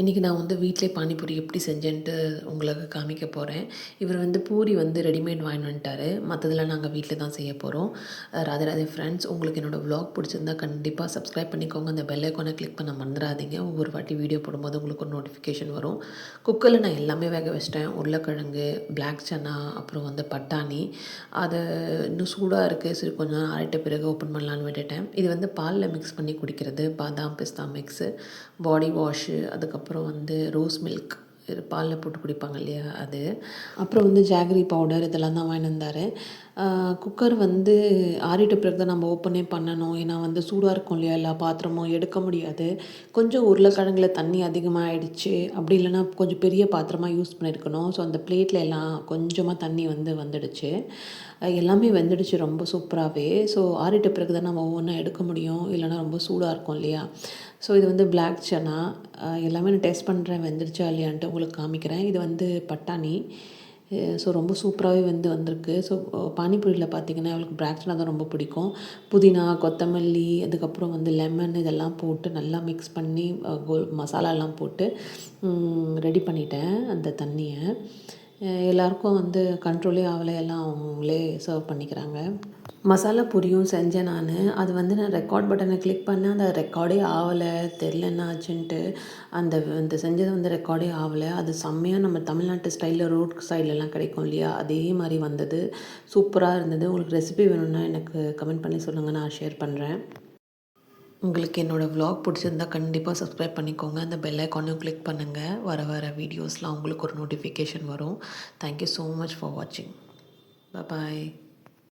இன்றைக்கி நான் வந்து வீட்டிலே பானிபூரி எப்படி செஞ்சேன்ட்டு உங்களுக்கு காமிக்க போகிறேன். இவர் வந்து பூரி வந்து ரெடிமேட் வாங்கிட்டு வந்துட்டாரு. மற்றதெல்லாம் நாங்கள் வீட்டில் தான் செய்ய போகிறோம். ராதே ராதே ஃப்ரெண்ட்ஸ், உங்களுக்கு என்னோடய விலாக் பிடிச்சிருந்தா கண்டிப்பாக சப்ஸ்கிரைப் பண்ணிக்கோங்க. அந்த பெல் ஐக்கானை கிளிக் பண்ண மறந்துடாதீங்க. ஒவ்வொரு வாட்டி வீடியோ போடும்போது உங்களுக்கு ஒரு நோட்டிஃபிகேஷன் வரும். குக்கரில் நான் எல்லாமே வேக வச்சிட்டேன். உருளைக்கிழங்கு, பிளாக் சன்னா, அப்புறம் வந்து பட்டாணி. அதை இன்னும் சூடாக இருக்குது, சரி கொஞ்சம் நேரம் ஆறிட்ட பிறகு ஓப்பன் பண்ணலான்னு விட்டுட்டேன். இது வந்து பாலில் மிக்ஸ் பண்ணி குடிக்கிறது, பாதாம் பிஸ்தா மிக்ஸு, பாடி வாஷு, அதுக்கப்புறம் வந்து ரோஸ் மில்க், இது பாலில் போட்டு குடிப்பாங்க இல்லையா அது. அப்புறம் வந்து ஜாகரி பவுடர் இதெல்லாம் தான் வாங்கிட்டு வந்தார். குக்கர் வந்து ஆறிட்ட பிறகு தான் நம்ம ஓப்பனே பண்ணணும். ஏன்னா வந்து சூடாக இருக்கும் இல்லையா, எல்லா பாத்திரமும் எடுக்க முடியாது. கொஞ்சம் உருளைக்கிழங்குல தண்ணி அதிகமாக ஆயிடுச்சு. அப்படி இல்லைன்னா கொஞ்சம் பெரிய பாத்திரமாக யூஸ் பண்ணியிருக்கணும். ஸோ அந்த பிளேட்டில் எல்லாம் கொஞ்சமாக தண்ணி வந்துடுச்சு. எல்லாமே வெந்துடுச்சு ரொம்ப சூப்பராகவே. ஸோ ஆறிட்ட பிறகு தான் நம்ம ஒவ்வொன்றா எடுக்க முடியும், இல்லைன்னா ரொம்ப சூடாக இருக்கும் இல்லையா. ஸோ இது வந்து பிளாக் சன்னா. எல்லாமே நான் டெஸ்ட் பண்ணுறேன் வெந்துருச்சா இல்லையான்ட்டு உங்களுக்கு காமிக்கிறேன். இது வந்து பட்டாணி. ஸோ ரொம்ப சூப்பராகவே வந்திருக்கு. ஸோ பானிபூரியில் பார்த்தீங்கன்னா அவளுக்கு பிளாக் சன்னா தான் ரொம்ப பிடிக்கும். புதினா, கொத்தமல்லி, அதுக்கப்புறம் வந்து லெமன் இதெல்லாம் போட்டு நல்லா மிக்ஸ் பண்ணி மசாலாலாம் போட்டு ரெடி பண்ணிட்டேன் அந்த தண்ணியை. எல்லாருக்கும் வந்து கண்ட்ரோலே ஆகலை, எல்லாம் அவங்களே சர்வ் பண்ணிக்கிறாங்க. மசாலா பூரியும் செஞ்சேன் நான். அது வந்து நான் ரெக்கார்ட் பட்டனை கிளிக் பண்ணேன், அந்த ரெக்கார்டே ஆகலை. தெரில என்ன ஆச்சுன்ட்டு. அந்த செஞ்சது வந்து ரெக்கார்டே ஆகலை. அது செம்மையாக நம்ம தமிழ்நாட்டு ஸ்டைலில் ரோட் சைட்லலாம் கிடைக்கும் இல்லையா, அதே மாதிரி வந்தது. சூப்பராக இருந்தது. உங்களுக்கு ரெசிபி வேணும்னா எனக்கு கமெண்ட் பண்ணி சொல்லுங்கள், நான் ஷேர் பண்ணுறேன். உங்களுக்கு என்னோடய விலாக் பிடிச்சிருந்தா கண்டிப்பாக சப்ஸ்கிரைப் பண்ணிக்கோங்க. அந்த பெல் ஐக்கானையும் கிளிக் பண்ணுங்கள். வர வீடியோஸ்லாம் உங்களுக்கு ஒரு நோட்டிஃபிகேஷன் வரும். தேங்க்யூ ஸோ மச் ஃபார் வாட்சிங். பாய்.